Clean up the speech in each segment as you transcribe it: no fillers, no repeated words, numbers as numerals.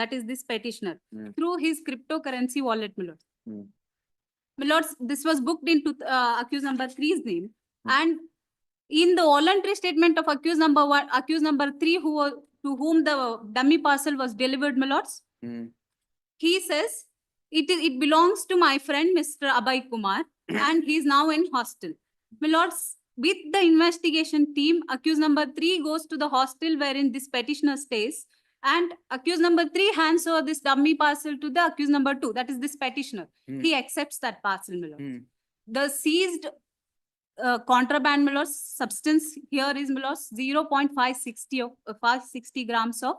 that is this petitioner, through his cryptocurrency wallet, my lords. My lords, this was booked into accused number 3's name. And in the voluntary statement of accused number 1, accused number 3, to whom the dummy parcel was delivered, my lords, he says, it belongs to my friend Mr. Abhay Kumar and he is now in hostel. My lords, with the investigation team, accused number 3 goes to the hostel wherein this petitioner stays, and accused number 3 hands over this dummy parcel to the accused number 2, that is this petitioner. He accepts that parcel, my lords. The seized contraband, my lords, substance here is, my lords, 560 grams of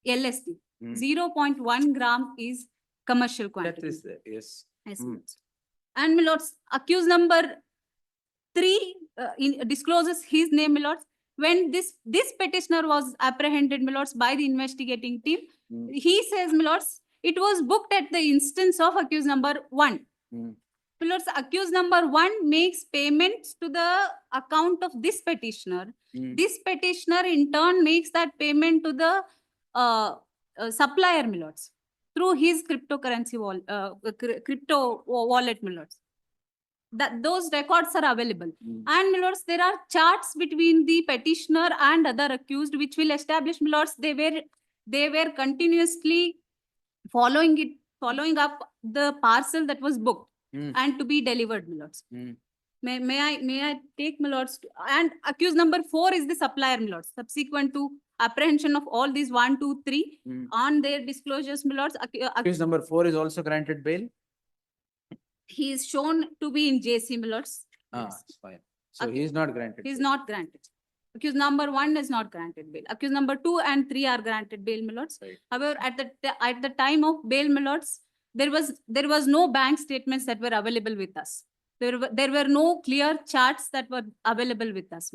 LSD. 0.1 gram is commercial quantity. That is there, yes. Yes, my lords. And my lords, accused number 3 discloses his name, my lords. When this petitioner was apprehended, my lords, by the investigating team, he says, my lords, it was booked at the instance of accused number 1. My lords, accused number 1 makes payments to the account of this petitioner. This petitioner in turn makes that payment to the supplier, my lords, through his cryptocurrency crypto wallet, my lords. That those records are available. And, my lords, there are charts between the petitioner and other accused which will establish, my lords, they were continuously following up the parcel that was booked and to be delivered, my lords. May I take, my lords, and accused number 4 is the supplier, my lords. Subsequent to apprehension of all these 1, 2, 3 on their disclosures, my lords, Accused number 4 is also granted bail? he is shown to be in JC, my lords. Yes. Fine. So he is not granted. He is bail. not granted. Accused number 1 is not granted bail. Accused number 2 and 3 are granted bail, my lords. Right. However, at the time of bail, my lords, there was no bank statements that were available with us. There were no clear charts that were available with us.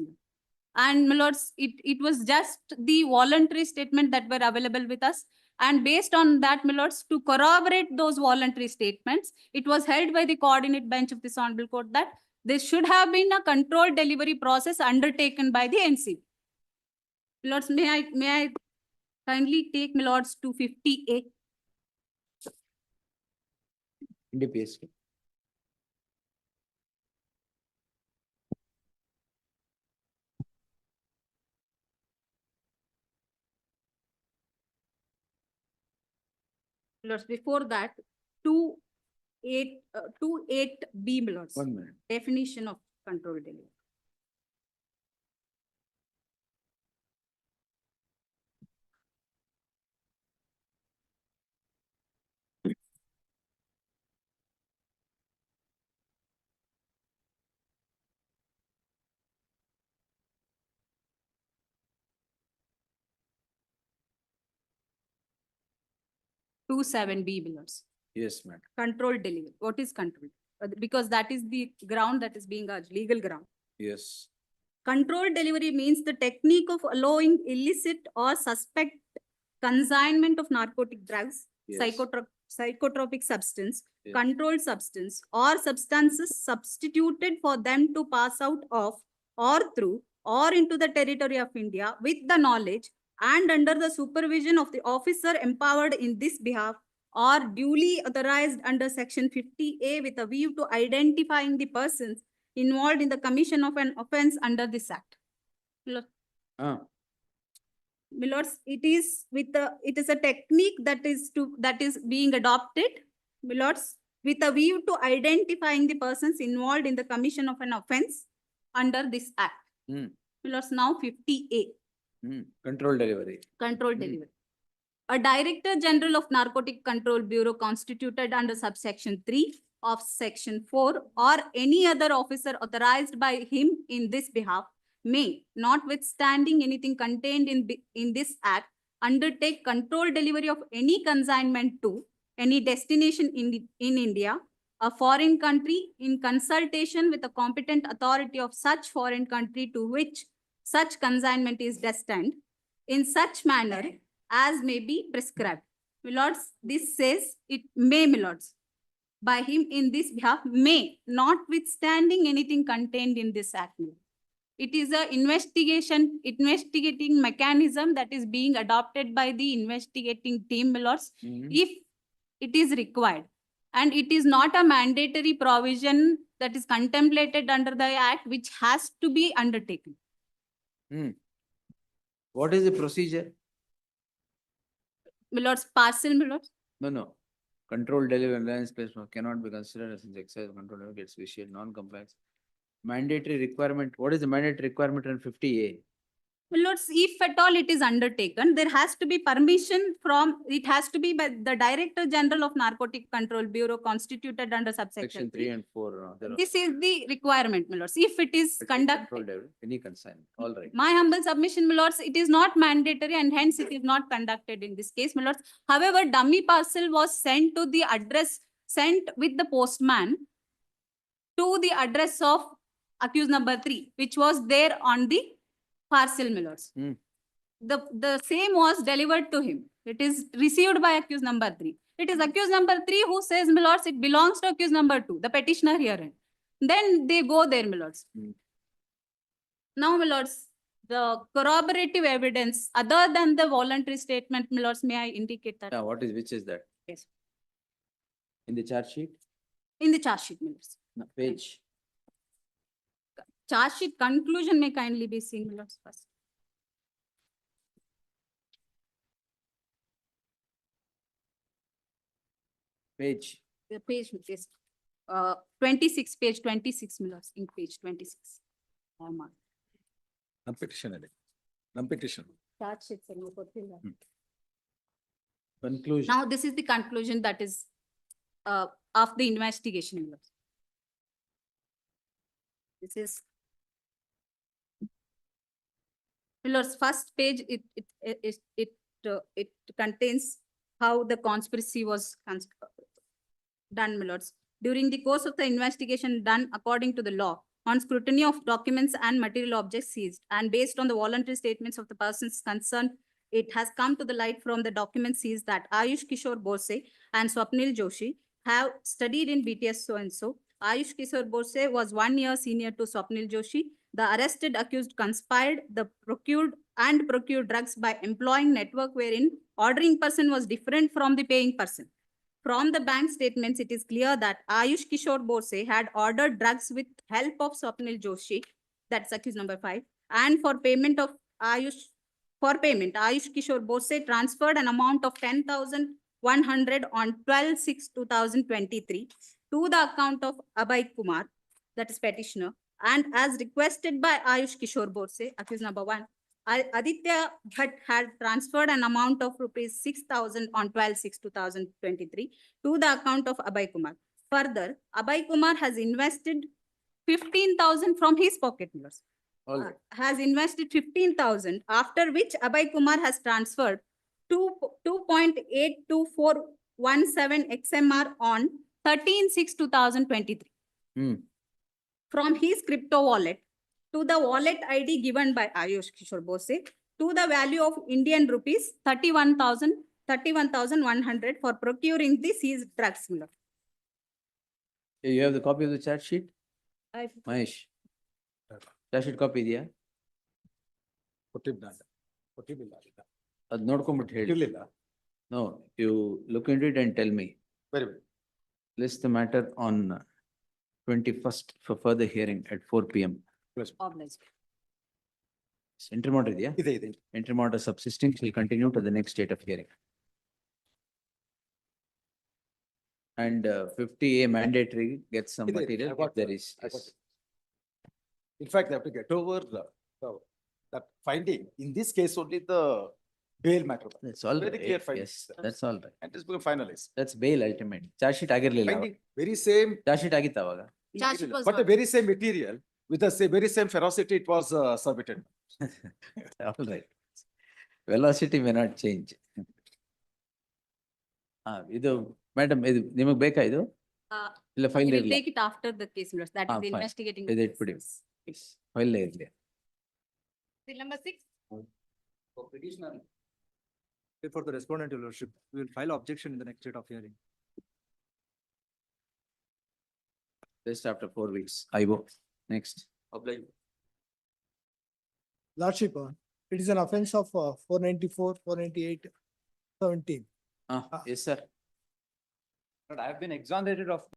And, my lords, it was just the voluntary statement that were available with us. And based on that, my lords, to corroborate those voluntary statements, it was held by the coordinate bench of this honorable court that there should have been a controlled delivery process undertaken by the NCB. Lords, may I kindly take, my lords, to 50A. DPS. Lords, before that, 28B, my lords. 1 minute. Definition of controlled delivery. Two 7B, my lords. Yes, madam. Controlled delivery. What is controlled? Because that is the ground that is being urged, legal ground. Yes. Controlled delivery means the technique of allowing illicit or suspect consignment of narcotic drugs, Yes. psychotropic substance, Yes. controlled substance, or substances substituted for them to pass out of or through or into the territory of India with the knowledge and under the supervision of the officer empowered in this behalf or duly authorized under section 50A with a view to identifying the persons involved in the commission of an offense under this act. Ah, My lords, it is a technique that is being adopted, my lords, with a view to identifying the persons involved in the commission of an offense under this act. My lords, now 50A. Control delivery. Control delivery. A Director General of Narcotic Control Bureau constituted under subsection 3 of section 4 or any other officer authorized by him in this behalf may, notwithstanding anything contained in this act, undertake control delivery of any consignment to any destination in India, a foreign country, in consultation with the competent authority of such foreign country to which such consignment is destined, in such manner as may be prescribed. My lords, this says it may, my lords, by him in this behalf may, notwithstanding anything contained in this act. It is a investigating mechanism that is being adopted by the investigating team, my lords, Mhm. if it is required. And it is not a mandatory provision that is contemplated under the act, which has to be undertaken. What is the procedure? My lords, parcel, my lords. No. Control delivery and reliance placement cannot be considered as an exercise of control delivery gets vitiated, non-compliance. Mandatory requirement, what is the mandatory requirement in 50A? My lords, if at all it is undertaken, there has to be permission from, it has to be by the Director General of Narcotic Control Bureau constituted under subsection Section 3 3. and 4. There are- This is the requirement, my lords. If it is Control conducted, delivery, any consignment, all right. my humble submission, my lords, it is not mandatory and hence it is not conducted in this case, my lords. However, dummy parcel was sent to the address, sent with the postman to the address of accused number 3, which was there on the parcel, my lords. Hmm. The same was delivered to him. It is received by accused number 3. It is accused number 3 who says, my lords, it belongs to accused number 2, the petitioner herein. Then they go there, my lords. Hmm. Now, my lords, the corroborative evidence other than the voluntary statement, my lords, may I indicate that? Yeah, which is that? Yes. In the charge sheet? In the charge sheet, my lords. No, page. Charge sheet conclusion may kindly be seen, my lords, first. Page. The page is 26, page 26, my lords, in page 26. ನಮ್ಮ petition ಅಲ್ಲಿ ನಮ್ಮ petition Charge sheet, sir, no ಗೊತ್ತಿಲ್ಲ. Conclusion. Now, this is the conclusion that is of the investigation, my lords. This is my lords, first page, it contains how the conspiracy was done, my lords. During the course of the investigation done according to the law, on scrutiny of documents and material objects seized, and based on the voluntary statements of the persons concerned, it has come to the light from the documents seized that Ayush Kishore Bose and Swapnil Joshi have studied in BTS so-and-so. Ayush Kishore Bose was 1 year senior to Swapnil Joshi. The arrested accused conspired the procured drugs by employing network wherein ordering person was different from the paying person. From the bank statements, it is clear that Ayush Kishore Bose had ordered drugs with help of Swapnil Joshi, that's accused number 5, and for payment, Ayush Kishore Bose transferred an amount of 10,100 on 12/6/2023 to the account of Abhay Kumar, that is petitioner, and as requested by Ayush Kishore Bose, accused number 1, Aditya Bhatt had transferred an amount of rupees 6,000 on 12/6/2023 to the account of Abhay Kumar. Further, Abhay Kumar has invested 15,000 from his pocket, All right. has invested 15,000, after which Abhay Kumar has transferred 2.82417 XMR on 13/6/2023 Hmm. from his crypto wallet to the wallet ID given by Ayush Kishore Bose to the value of Indian rupees 31,100 for procuring the seized drugs. You have the copy of the charge sheet? I- Mahesh. Charge sheet copy ಇದೆಯಾ? ಕೊಟ್ಟಿಲ್ಲ ಅದ್ ನೋಡ್ಕೊಂಡ್ಬಿಟ್ಟು ಹೇಳಿ. ಇರ್ಲಿಲ್ಲ. No, you look into it and tell me. Very very List the matter on 21st for further hearing at 4 PM. Obliged. Entry matter ಇದೆಯಾ? ಇದೆ ಇದೆ Entry matter subsisting will continue to the next date of hearing. And 50A mandatory gets some ಇದೆ, ಇದೆ. material I if got there that. is. I got Yes. it. In fact, they have to get over that finding. In this case, only the bail matter. That's all Very right. clear findings. Yes, that's all right. And it's going to finalize. That's bail ultimate. Charge sheet ಆಗಿರ್ಲಿಲ್ಲ ಅವಾಗ. Finding very same. Charge sheet ಆಗಿತ್ತ ಅವಾಗ? Charge sheet was But the not- very same material with the very same ferocity it was submitted. All right. Velocity may not change. ಇದು madam ಇದು ನಿಮಗೆ ಬೇಕಾ ಇದು? ಇಲ್ಲ We file will ಇರಲಿ. take it after the case, that is the fine. investigating. ಇದು ಇಟ್ಬಿಡಿ. File ಇರಲಿ. Till number 6. For the respondent, your lordship, we will file objection in the next date of hearing. Just after 4 weeks. I go. Next. Lordship, it is an offence of 494, 498, 17. Yes, sir. But I have been exonerated of